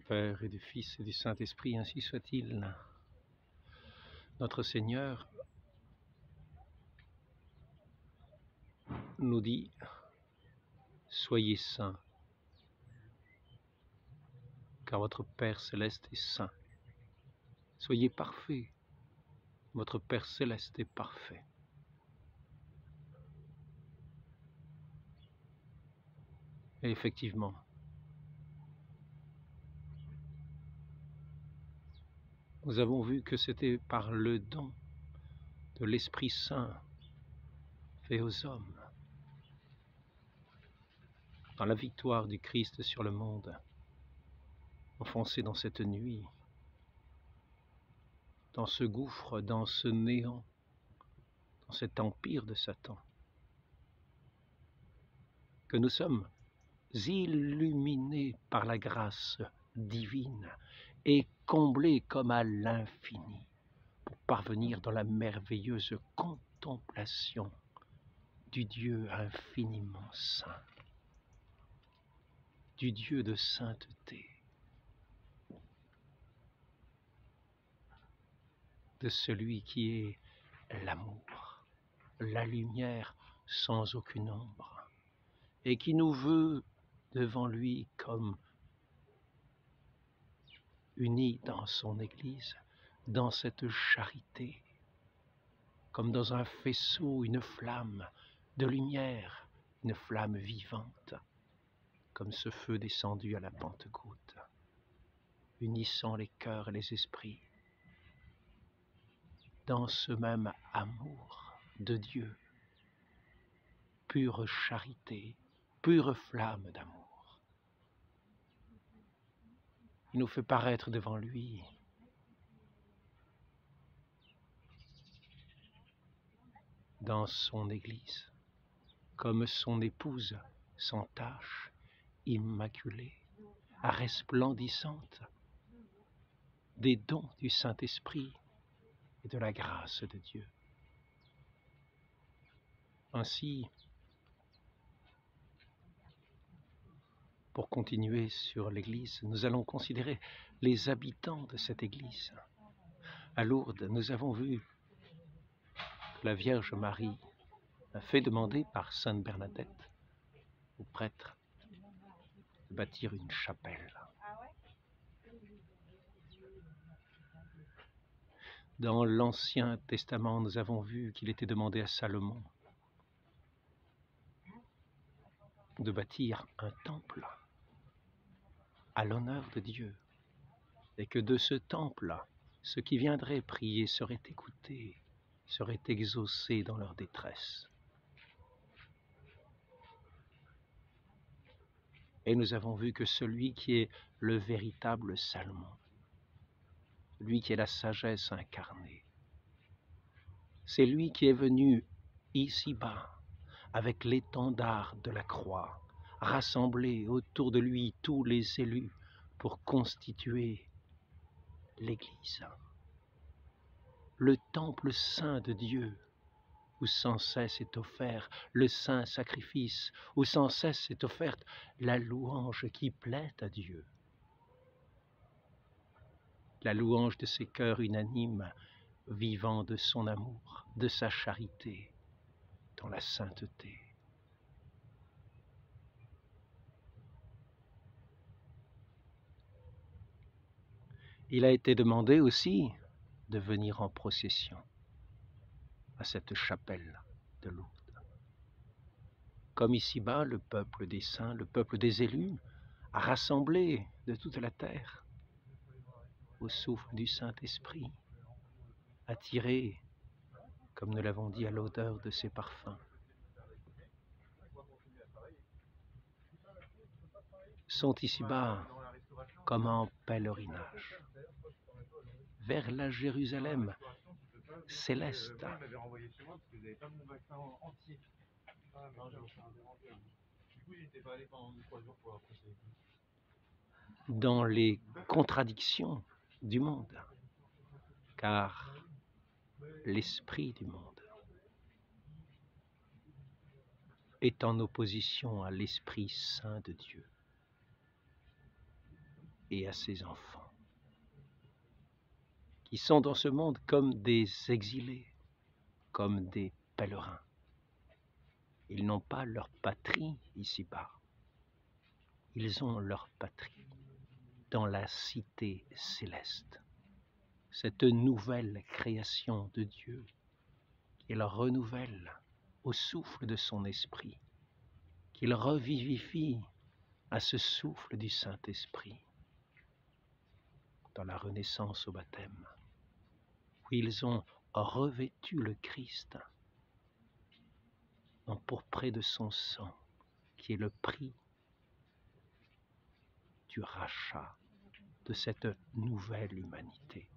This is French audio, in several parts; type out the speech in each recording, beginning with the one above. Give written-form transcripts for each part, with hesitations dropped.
Père et du Fils et du Saint-Esprit, ainsi soit-il. Notre Seigneur nous dit « Soyez saints, car votre Père Céleste est saint. Soyez parfaits, votre Père Céleste est parfait. » Et effectivement, nous avons vu que c'était par le don de l'Esprit Saint fait aux hommes, dans la victoire du Christ sur le monde, enfoncé dans cette nuit, dans ce gouffre, dans ce néant, dans cet empire de Satan, que nous sommes illuminés par la grâce divine et comblés comme à l'infini pour parvenir dans la merveilleuse contemplation du Dieu infiniment saint, du Dieu de sainteté, de celui qui est l'amour, la lumière sans aucune ombre, et qui nous veut devant lui comme unis dans son Église, dans cette charité, comme dans un faisceau, une flamme de lumière, une flamme vivante, comme ce feu descendu à la Pentecôte, unissant les cœurs et les esprits dans ce même amour de Dieu, pure charité, pure flamme d'amour. Il nous fait paraître devant lui dans son Église, comme son épouse sans tache, immaculée, resplendissante des dons du Saint-Esprit et de la grâce de Dieu. Ainsi, pour continuer sur l'Église, nous allons considérer les habitants de cette Église. À Lourdes, nous avons vu que la Vierge Marie a fait demander par Sainte Bernadette aux prêtres de bâtir une chapelle. Dans l'Ancien Testament, nous avons vu qu'il était demandé à Salomon de bâtir un temple à l'honneur de Dieu, et que de ce temple, ceux qui viendraient prier seraient écoutés, seraient exaucés dans leur détresse. Et nous avons vu que celui qui est le véritable Salomon, celui qui est la sagesse incarnée, c'est lui qui est venu ici-bas avec l'étendard de la croix, rassembler autour de lui tous les élus pour constituer l'Église, le temple saint de Dieu, où sans cesse est offert le saint sacrifice, où sans cesse est offerte la louange qui plaît à Dieu, la louange de ces cœurs unanimes, vivant de son amour, de sa charité, dans la sainteté. Il a été demandé aussi de venir en procession à cette chapelle de Lourdes. Comme ici-bas, le peuple des saints, le peuple des élus, a rassemblé de toute la terre au souffle du Saint-Esprit, attiré, comme nous l'avons dit, à l'odeur de ses parfums. Sont ici-bas comme en pèlerinage vers la Jérusalem céleste. Dans les contradictions du monde, car l'esprit du monde est en opposition à l'Esprit Saint de Dieu. et à ses enfants, qui sont dans ce monde comme des exilés, comme des pèlerins. Ils n'ont pas leur patrie ici-bas. Ils ont leur patrie dans la cité céleste, cette nouvelle création de Dieu qu'il renouvelle au souffle de son esprit, qu'il revivifie à ce souffle du Saint-Esprit, dans la renaissance au baptême, où ils ont revêtu le Christ, empourpré de son sang, qui est le prix du rachat de cette nouvelle humanité.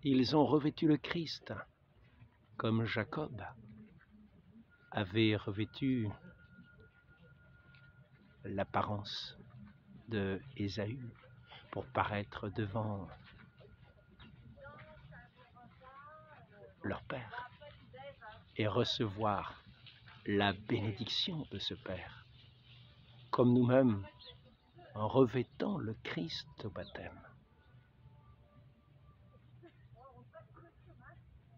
Ils ont revêtu le Christ, comme Jacob avait revêtu l'apparence de Ésaü pour paraître devant leur père et recevoir la bénédiction de ce père, comme nous-mêmes en revêtant le Christ au baptême,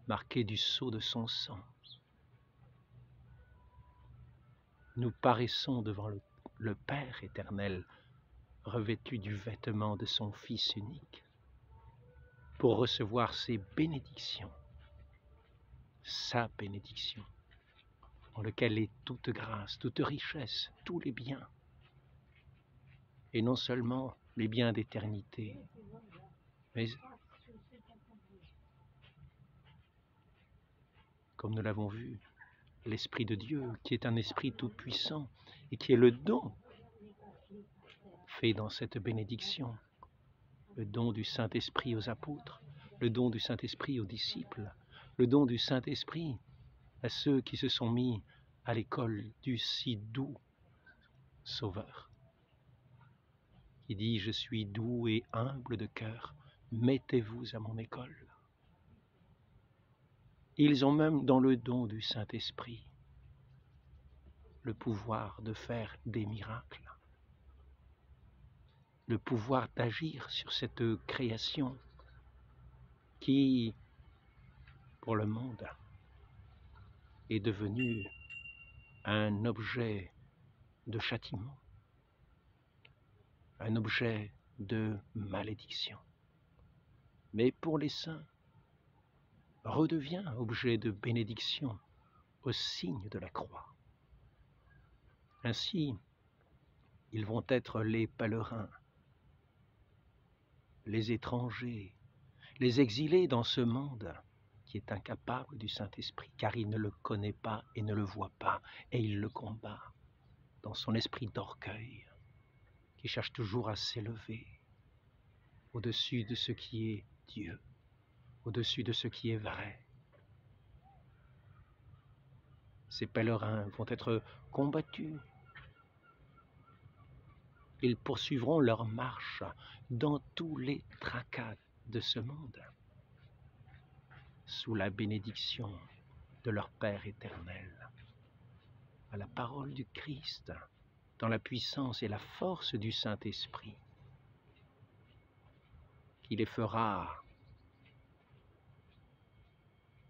marqué du sceau de son sang. Nous paraissons devant le Père éternel, revêtu du vêtement de son Fils unique, pour recevoir ses bénédictions, sa bénédiction, en lequel est toute grâce, toute richesse, tous les biens, et non seulement les biens d'éternité, mais, comme nous l'avons vu, l'Esprit de Dieu, qui est un esprit tout-puissant et qui est le don fait dans cette bénédiction, le don du Saint-Esprit aux apôtres, le don du Saint-Esprit aux disciples, le don du Saint-Esprit à ceux qui se sont mis à l'école du si doux Sauveur, qui dit « Je suis doux et humble de cœur, mettez-vous à mon école ». Ils ont même dans le don du Saint-Esprit le pouvoir de faire des miracles, le pouvoir d'agir sur cette création qui, pour le monde, est devenue un objet de châtiment, un objet de malédiction. Mais pour les saints, redevient objet de bénédiction au signe de la croix. Ainsi, ils vont être les pèlerins, les étrangers, les exilés dans ce monde qui est incapable du Saint-Esprit, car il ne le connaît pas et ne le voit pas, et il le combat dans son esprit d'orgueil, qui cherche toujours à s'élever au-dessus de ce qui est Dieu, au-dessus de ce qui est vrai. Ces pèlerins vont être combattus. Ils poursuivront leur marche dans tous les tracas de ce monde, sous la bénédiction de leur Père éternel, à la parole du Christ, dans la puissance et la force du Saint-Esprit, qui les fera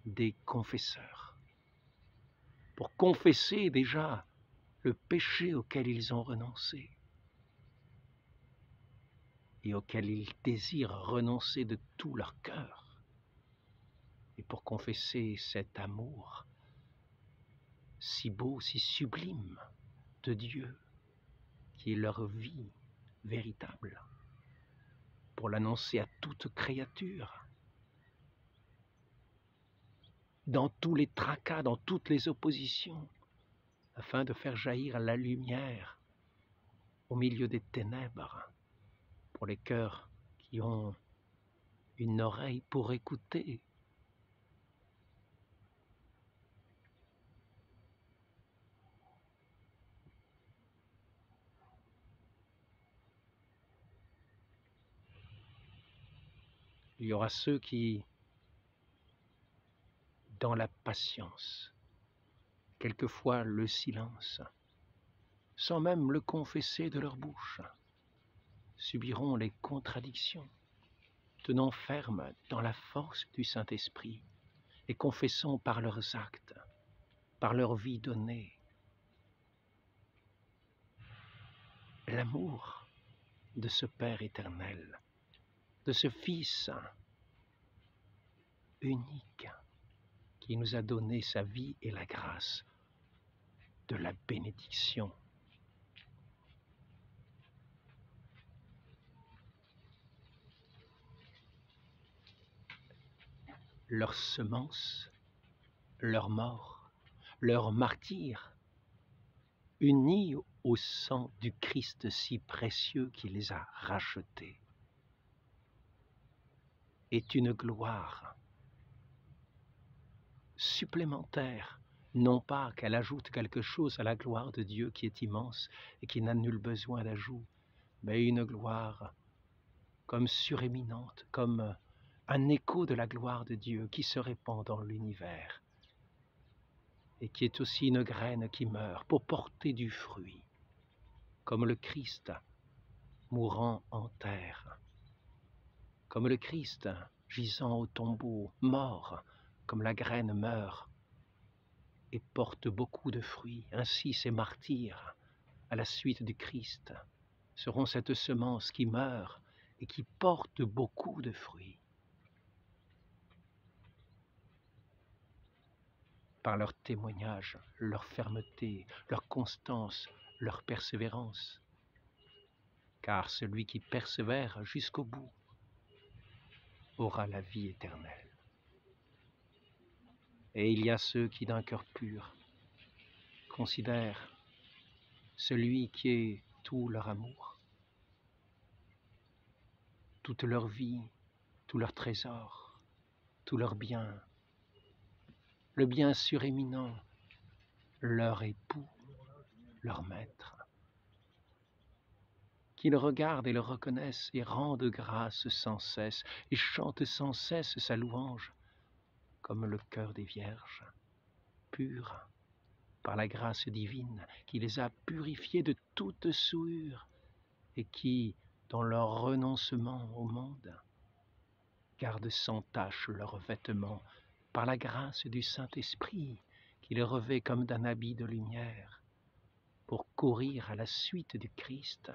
des confesseurs, pour confesser déjà le péché auquel ils ont renoncé et auquel ils désirent renoncer de tout leur cœur, et pour confesser cet amour si beau, si sublime de Dieu, qui est leur vie véritable, pour l'annoncer à toute créature, dans tous les tracas, dans toutes les oppositions, afin de faire jaillir la lumière au milieu des ténèbres, pour les cœurs qui ont une oreille pour écouter. Il y aura ceux qui, dans la patience, quelquefois le silence, sans même le confesser de leur bouche, subiront les contradictions, tenant ferme dans la force du Saint-Esprit et confessant par leurs actes, par leur vie donnée, l'amour de ce Père éternel, de ce Fils unique qui nous a donné sa vie et la grâce de la bénédiction. Leur semence, leur mort, leur martyre, unis au sang du Christ si précieux qui les a rachetés, est une gloire supplémentaire, non pas qu'elle ajoute quelque chose à la gloire de Dieu qui est immense et qui n'a nul besoin d'ajout, mais une gloire comme suréminente, comme un écho de la gloire de Dieu qui se répand dans l'univers et qui est aussi une graine qui meurt pour porter du fruit, comme le Christ mourant en terre, comme le Christ gisant au tombeau, mort, comme la graine meurt et porte beaucoup de fruits. Ainsi ces martyrs, à la suite du Christ, seront cette semence qui meurt et qui porte beaucoup de fruits. Par leur témoignage, leur fermeté, leur constance, leur persévérance. Car celui qui persévère jusqu'au bout aura la vie éternelle. Et il y a ceux qui d'un cœur pur considèrent celui qui est tout leur amour, toute leur vie, tout leur trésor, tout leur bien, le bien suréminent, leur époux, leur maître, qui le regardent et le reconnaissent et rendent grâce sans cesse et chantent sans cesse sa louange, comme le cœur des vierges, purs par la grâce divine qui les a purifiés de toute souillure et qui, dans leur renoncement au monde, gardent sans tache leurs vêtements par la grâce du Saint-Esprit qui les revêt comme d'un habit de lumière pour courir à la suite du Christ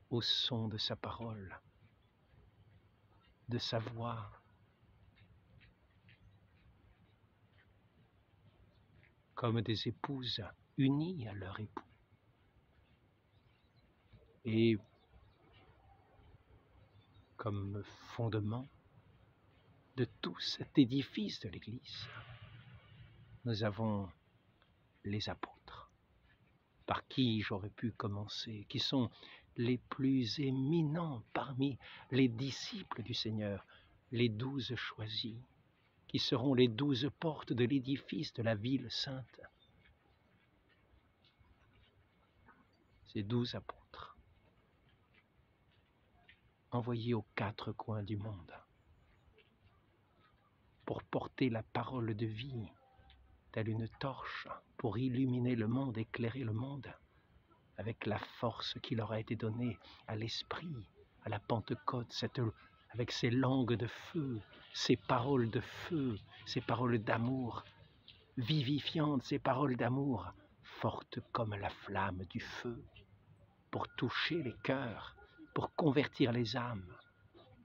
au son de sa parole, de sa voix, comme des épouses unies à leur époux. Et comme fondement de tout cet édifice de l'Église, nous avons les apôtres, par qui j'aurais pu commencer, qui sont les plus éminents parmi les disciples du Seigneur, les 12 choisis, qui seront les 12 portes de l'édifice de la ville sainte. Ces 12 apôtres, envoyés aux 4 coins du monde, pour porter la parole de vie, telle une torche, pour illuminer le monde, éclairer le monde, avec la force qui leur a été donnée à l'Esprit, à la Pentecôte, avec ces langues de feu, ces paroles de feu, ces paroles d'amour, vivifiantes, ces paroles d'amour, fortes comme la flamme du feu, pour toucher les cœurs, pour convertir les âmes,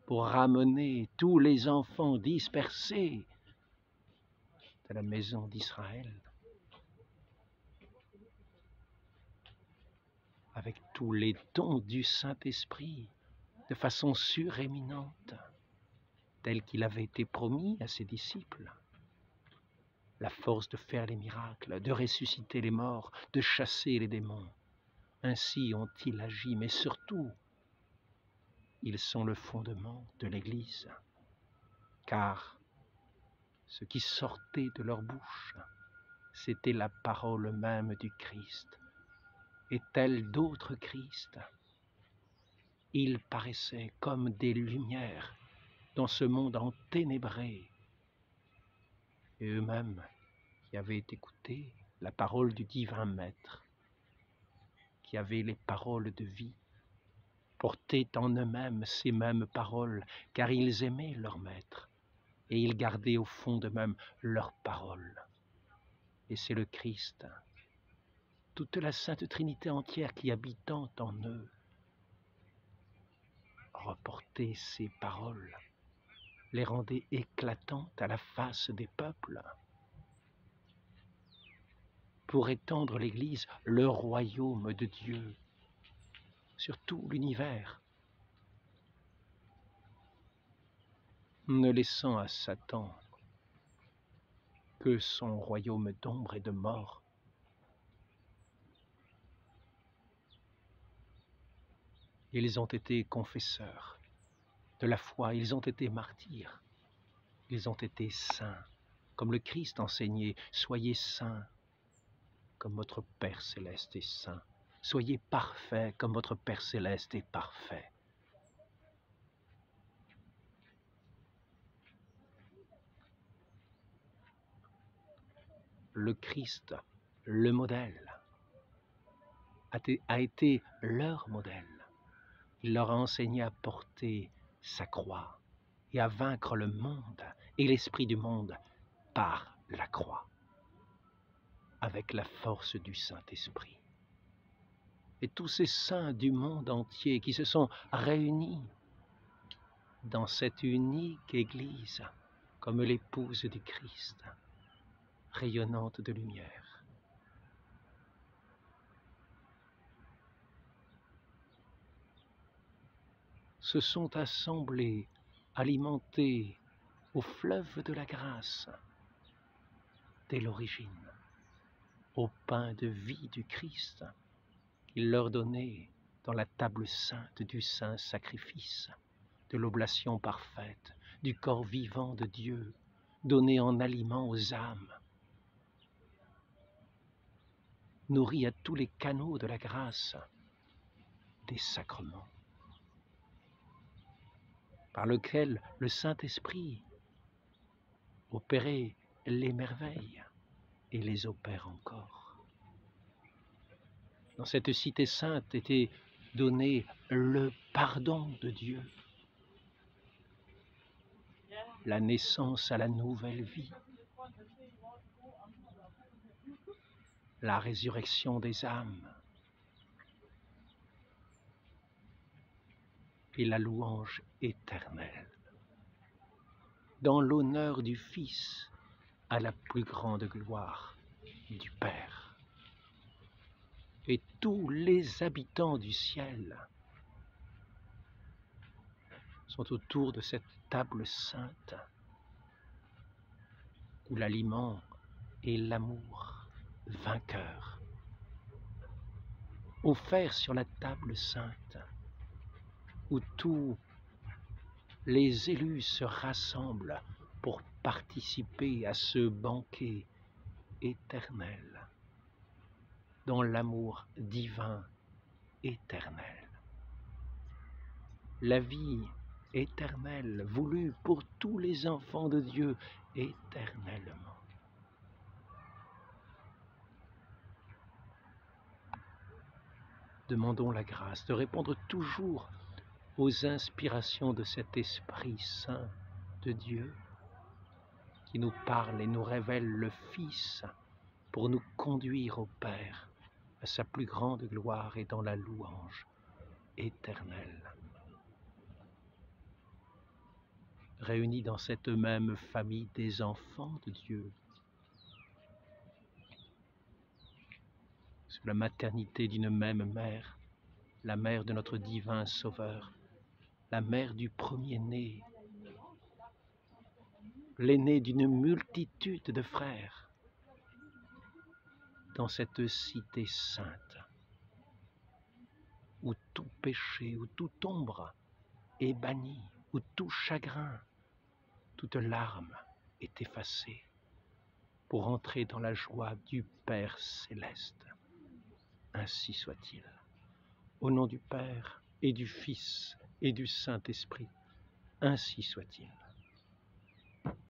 pour ramener tous les enfants dispersés de la maison d'Israël, avec tous les dons du Saint-Esprit, de façon suréminente, tel qu'il avait été promis à ses disciples. La force de faire les miracles, de ressusciter les morts, de chasser les démons. Ainsi ont-ils agi, mais surtout, ils sont le fondement de l'Église, car ce qui sortait de leur bouche, c'était la parole même du Christ, et tels d'autres Christ, ils paraissaient comme des lumières dans ce monde enténébré, et eux-mêmes qui avaient écouté la parole du divin Maître, qui avait les paroles de vie, portaient en eux-mêmes ces mêmes paroles, car ils aimaient leur Maître, et ils gardaient au fond d'eux-mêmes leurs paroles. Et c'est le Christ, toute la Sainte Trinité entière qui habitant en eux, reportait ces paroles, les rendait éclatantes à la face des peuples, pour étendre l'Église, le royaume de Dieu, sur tout l'univers, ne laissant à Satan que son royaume d'ombre et de mort. Ils ont été confesseurs de la foi, ils ont été martyrs, ils ont été saints, comme le Christ enseignait, soyez saints, comme votre Père céleste est saint, soyez parfaits, comme votre Père céleste est parfait. Le Christ, le modèle, a été leur modèle. Il leur a enseigné à porter sa croix et à vaincre le monde et l'esprit du monde par la croix, avec la force du Saint-Esprit. Et tous ces saints du monde entier qui se sont réunis dans cette unique Église comme l'épouse du Christ, rayonnante de lumière. Se sont assemblés, alimentés au fleuve de la grâce dès l'origine, au pain de vie du Christ qu'il leur donnait dans la table sainte du saint sacrifice, de l'oblation parfaite, du corps vivant de Dieu, donné en aliment aux âmes, nourri à tous les canaux de la grâce des sacrements, par lequel le Saint-Esprit opérait les merveilles et les opère encore. Dans cette cité sainte était donné le pardon de Dieu, la naissance à la nouvelle vie, la résurrection des âmes et la louange éternelle, dans l'honneur du Fils à la plus grande gloire du Père. Et tous les habitants du ciel sont autour de cette table sainte où l'aliment est l'amour vainqueur, offert sur la table sainte, où tous les élus se rassemblent pour participer à ce banquet éternel, dans l'amour divin éternel. La vie éternelle voulue pour tous les enfants de Dieu éternellement. Demandons la grâce de répondre toujours aux inspirations de cet Esprit Saint de Dieu qui nous parle et nous révèle le Fils pour nous conduire au Père à sa plus grande gloire et dans la louange éternelle. Réunis dans cette même famille des enfants de Dieu, sous la maternité d'une même mère, la mère de notre divin Sauveur, la mère du premier-né, l'aîné d'une multitude de frères, dans cette cité sainte, où tout péché, où toute ombre est banni, où tout chagrin, toute larme est effacée, pour entrer dans la joie du Père céleste. Ainsi soit-il. Au nom du Père et du Fils et du Saint-Esprit, ainsi soit-il.